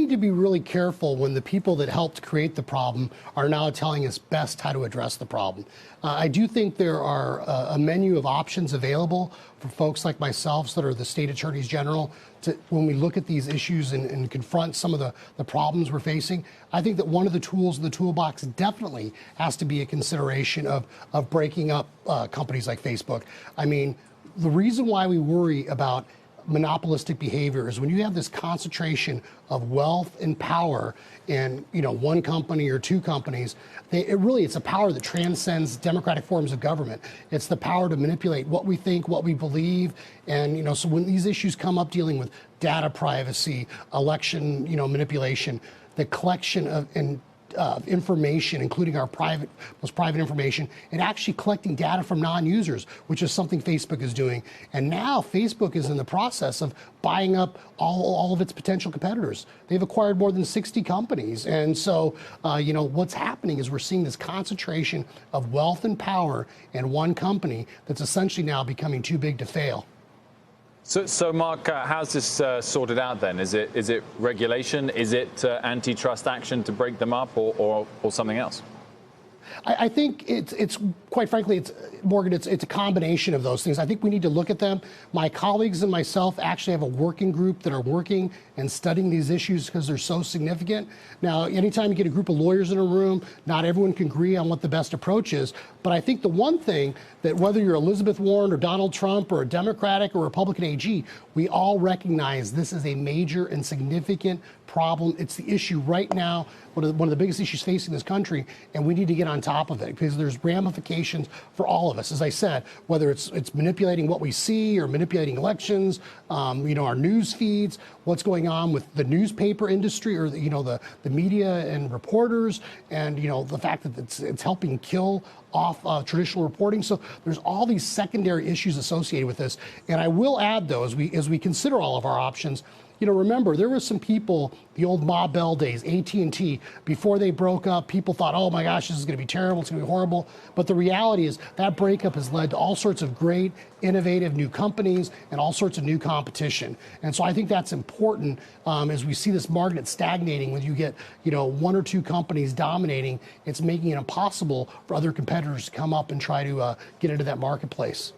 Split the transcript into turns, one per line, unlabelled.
need to be really careful when the people that helped create the problem are now telling us best how to address the problem. I do think there are a menu of options available for folks like myself that are the state attorneys general when we look at these issues and confront some of the problems we're facing. I think that one of the tools in the toolbox definitely has to be a consideration of breaking up companies like Facebook. I mean, the reason why we worry about monopolistic behavior is when you have this concentration of wealth and power in one company or two companies. It's a power that transcends democratic forms of government. It's the power to manipulate what we think, what we believe, and so when these issues come up dealing with data privacy, election manipulation, the collection of information, including our most private information, and actually collecting data from non-users, which is something Facebook is doing. And now Facebook is in the process of buying up all of its potential competitors. They've acquired more than 60 companies. And so, what's happening is we're seeing this concentration of wealth and power in one company that's essentially now becoming too big to fail.
So Mark, how's this sorted out then? Is it regulation? Is it antitrust action to break them up, or something else?
I think it's quite frankly, Morgan, it's a combination of those things. I think we need to look at them. My colleagues and myself actually have a working group that are working and studying these issues because they're so significant. Now, anytime you get a group of lawyers in a room, not everyone can agree on what the best approach is. But I think the one thing that whether you're Elizabeth Warren or Donald Trump or a Democratic or Republican AG, we all recognize this is a major and significant problem. It's the issue right now, one of the biggest issues facing this country, and we need to get on top of it because there's ramifications for all of us. As I said, whether it's manipulating what we see or manipulating elections, our news feeds, what's going on with the newspaper industry or the media and reporters, and the fact that it's helping kill off traditional reporting. So there's all these secondary issues associated with this. And I will add, though, as we consider all of our options, remember, there were some people, the old Ma Bell days, AT&T, before they broke up, people thought, oh my gosh, this is going to be terrible, it's going to be horrible. But the reality is that breakup has led to all sorts of great, innovative new companies and all sorts of new competition. And so I think that's important as we see this market stagnating. When you get, one or two companies dominating, it's making it impossible for other competitors to come up and try to get into that marketplace.